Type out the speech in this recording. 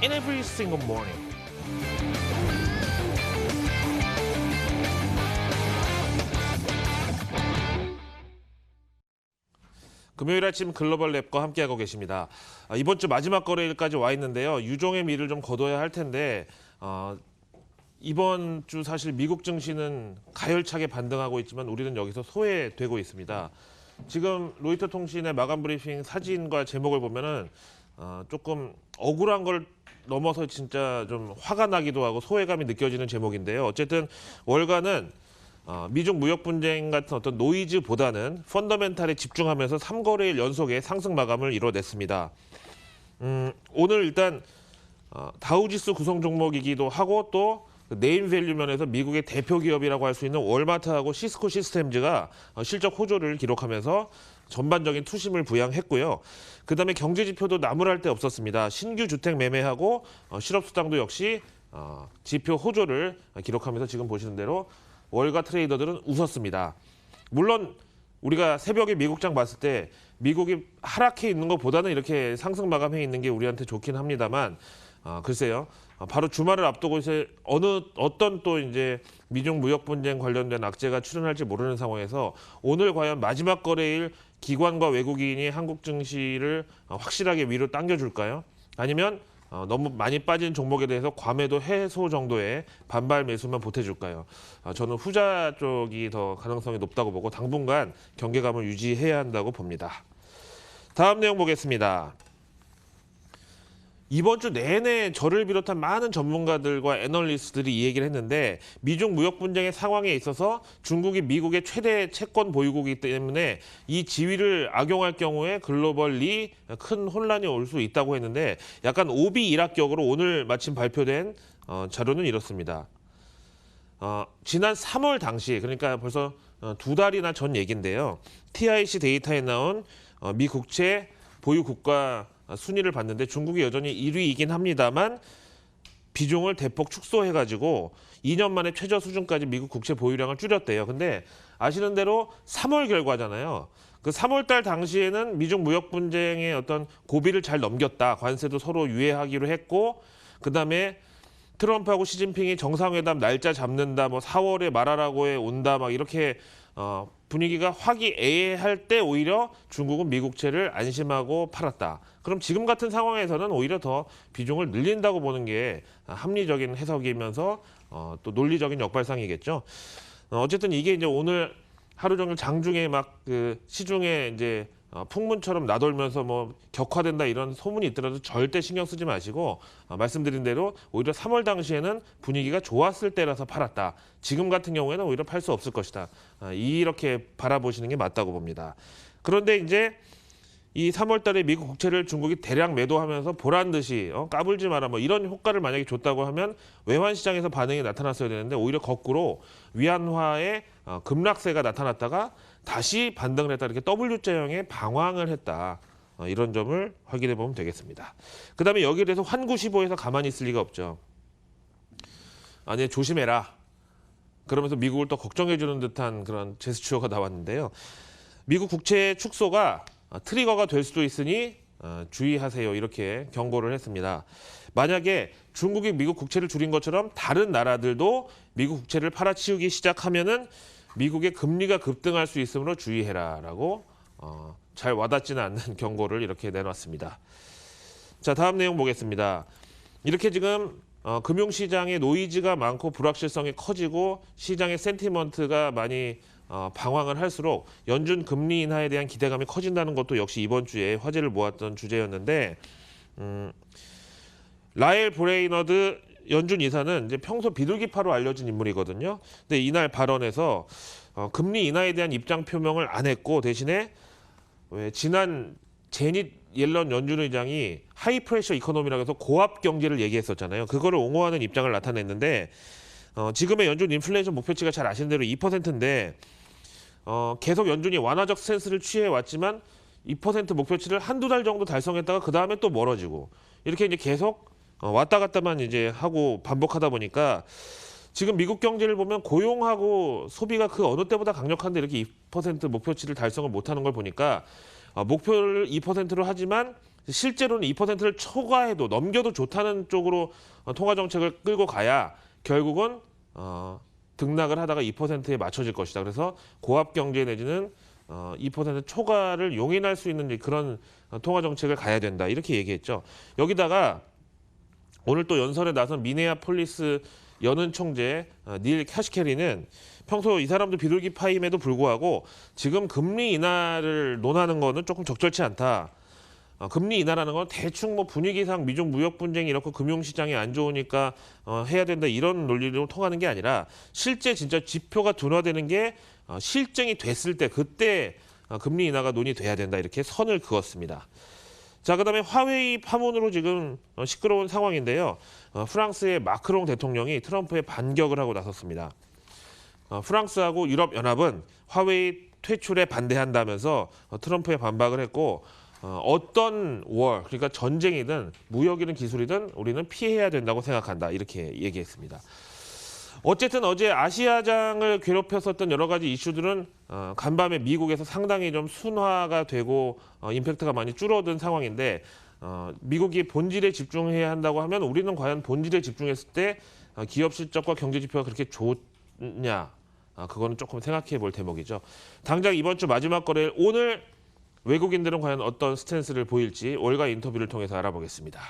in every single morning. 금요일 아침 글로벌 랩과 함께하고 계십니다. 이번 주 마지막 거래일까지 와 있는데요. 유종의 미를 좀 거둬야 할 텐데 이번 주 사실 미국 증시는 가열차게 반등하고 있지만 우리는 여기서 소외되고 있습니다. 지금 로이터 통신의 마감 브리핑 사진과 제목을 보면은 조금 억울한 걸 넘어서 진짜 좀 화가 나기도 하고 소외감이 느껴지는 제목인데요. 어쨌든 월가는 미중 무역 분쟁 같은 어떤 노이즈보다는 펀더멘탈에 집중하면서 3거래일 연속의 상승 마감을 이뤄냈습니다. 오늘 일단 다우지수 구성 종목이기도 하고 또 네임 밸류 면에서 미국의 대표 기업이라고 할 수 있는 월마트하고 시스코 시스템즈가 실적 호조를 기록하면서 전반적인 투심을 부양했고요. 그다음에 경제 지표도 나무랄 데 없었습니다. 신규 주택 매매하고 실업수당도 역시 지표 호조를 기록하면서 지금 보시는 대로 월가 트레이더들은 웃었습니다. 물론 우리가 새벽에 미국장 봤을 때 미국이 하락해 있는 것보다는 이렇게 상승 마감해 있는 게 우리한테 좋긴 합니다만 글쎄요. 바로 주말을 앞두고 이제 어떤 또 이제 미중 무역 분쟁 관련된 악재가 출현할지 모르는 상황에서 오늘 과연 마지막 거래일 기관과 외국인이 한국 증시를 확실하게 위로 당겨줄까요? 아니면 너무 많이 빠진 종목에 대해서 과매도 해소 정도의 반발 매수만 보태줄까요? 저는 후자 쪽이 더 가능성이 높다고 보고 당분간 경계감을 유지해야 한다고 봅니다. 다음 내용 보겠습니다. 이번 주 내내 저를 비롯한 많은 전문가들과 애널리스트들이 이 얘기를 했는데 미중 무역 분쟁의 상황에 있어서 중국이 미국의 최대 채권 보유국이기 때문에 이 지위를 악용할 경우에 글로벌리 큰 혼란이 올 수 있다고 했는데 약간 오비일학격으로 오늘 마침 발표된 자료는 이렇습니다. 지난 3월 당시 그러니까 벌써 2달이나 전 얘기인데요. TIC 데이터에 나온 미 국채 보유 국가 순위를 봤는데 중국이 여전히 1위이긴 합니다만 비중을 대폭 축소해가지고 2년 만에 최저 수준까지 미국 국채 보유량을 줄였대요. 근데 아시는 대로 3월 결과잖아요. 그 3월 달 당시에는 미중 무역 분쟁의 어떤 고비를 잘 넘겼다. 관세도 서로 유예하기로 했고 그다음에 트럼프하고 시진핑이 정상회담 날짜 잡는다. 뭐 4월에 말하라고에 온다. 막 이렇게 분위기가 화기애애할 때 오히려 중국은 미국채를 안심하고 팔았다. 그럼 지금 같은 상황에서는 오히려 더 비중을 늘린다고 보는 게 합리적인 해석이면서 또 논리적인 역발상이겠죠. 어쨌든 이게 이제 오늘 하루 종일 장중에 막 그 시중에 이제 풍문처럼 나돌면서 뭐 격화된다 이런 소문이 있더라도 절대 신경 쓰지 마시고 말씀드린 대로 오히려 3월 당시에는 분위기가 좋았을 때라서 팔았다. 지금 같은 경우에는 오히려 팔 수 없을 것이다. 이렇게 바라보시는 게 맞다고 봅니다. 그런데 이제 이 3월 달에 미국 국채를 중국이 대량 매도하면서 보란 듯이 까불지 마라 뭐 이런 효과를 만약에 줬다고 하면 외환 시장에서 반응이 나타났어야 되는데 오히려 거꾸로 위안화의 급락세가 나타났다가 다시 반등을 했다. 이렇게 W자형의 방황을 했다. 이런 점을 확인해 보면 되겠습니다. 그다음에 여기에 대해서 환구시보에서 가만히 있을 리가 없죠. 아니 조심해라. 그러면서 미국을 또 걱정해 주는 듯한 그런 제스처가 나왔는데요. 미국 국채 축소가 트리거가 될 수도 있으니 주의하세요. 이렇게 경고를 했습니다. 만약에 중국이 미국 국채를 줄인 것처럼 다른 나라들도 미국 국채를 팔아치우기 시작하면은 미국의 금리가 급등할 수 있으므로 주의해라라고 잘 와닿지는 않는 경고를 이렇게 내놨습니다. 자, 다음 내용 보겠습니다. 이렇게 지금 금융시장에 노이즈가 많고 불확실성이 커지고 시장의 센티먼트가 많이 방황을 할수록 연준 금리 인하에 대한 기대감이 커진다는 것도 역시 이번 주에 화제를 모았던 주제였는데 라엘 브레이너드 연준 이사는 이제 평소 비둘기파로 알려진 인물이거든요. 근데 이날 발언에서 금리 인하에 대한 입장 표명을 안 했고 대신에 왜 지난 제닛 옐런 연준 의장이 하이 프레셔 이코노미라고 해서 고압 경제를 얘기했었잖아요. 그거를 옹호하는 입장을 나타냈는데 지금의 연준 인플레이션 목표치가 잘 아시는 대로 2%인데 계속 연준이 완화적 스탠스를 취해 왔지만 2% 목표치를 한두 달 정도 달성했다가 그 다음에 또 멀어지고 이렇게 이제 계속 왔다 갔다만 이제 하고 반복하다 보니까 지금 미국 경제를 보면 고용하고 소비가 그 어느 때보다 강력한데 이렇게 2% 목표치를 달성을 못하는 걸 보니까 목표를 2%로 하지만 실제로는 2%를 초과해도 넘겨도 좋다는 쪽으로 통화 정책을 끌고 가야 결국은 등락을 하다가 2%에 맞춰질 것이다. 그래서 고압 경제 내지는 2% 초과를 용인할 수 있는 그런 통화 정책을 가야 된다. 이렇게 얘기했죠. 여기다가 오늘 또 연설에 나선 미네아폴리스 연은 총재 닐 캐시케리는 평소 이 사람도 비둘기 파임에도 불구하고 지금 금리 인하를 논하는 거는 조금 적절치 않다. 금리 인하라는 건 대충 뭐 분위기상 미중 무역 분쟁이 이렇고 금융시장이 안 좋으니까 해야 된다 이런 논리로 통하는 게 아니라 실제 진짜 지표가 둔화되는 게 실증이 됐을 때 그때 금리 인하가 논의돼야 된다 이렇게 선을 그었습니다. 자, 그다음에 화웨이 파문으로 지금 시끄러운 상황인데요. 프랑스의 마크롱 대통령이 트럼프에 반격을 하고 나섰습니다. 프랑스하고 유럽연합은 화웨이 퇴출에 반대한다면서 트럼프에 반박을 했고 어떤 그러니까 전쟁이든 무역이든 기술이든 우리는 피해야 된다고 생각한다 이렇게 얘기했습니다. 어쨌든 어제 아시아장을 괴롭혔었던 여러 가지 이슈들은 간밤에 미국에서 상당히 좀 순화가 되고 임팩트가 많이 줄어든 상황인데 미국이 본질에 집중해야 한다고 하면 우리는 과연 본질에 집중했을 때 기업 실적과 경제 지표가 그렇게 좋냐? 그거는 조금 생각해 볼 대목이죠. 당장 이번 주 마지막 거래일 오늘 외국인들은 과연 어떤 스탠스를 보일지 월가 인터뷰를 통해서 알아보겠습니다.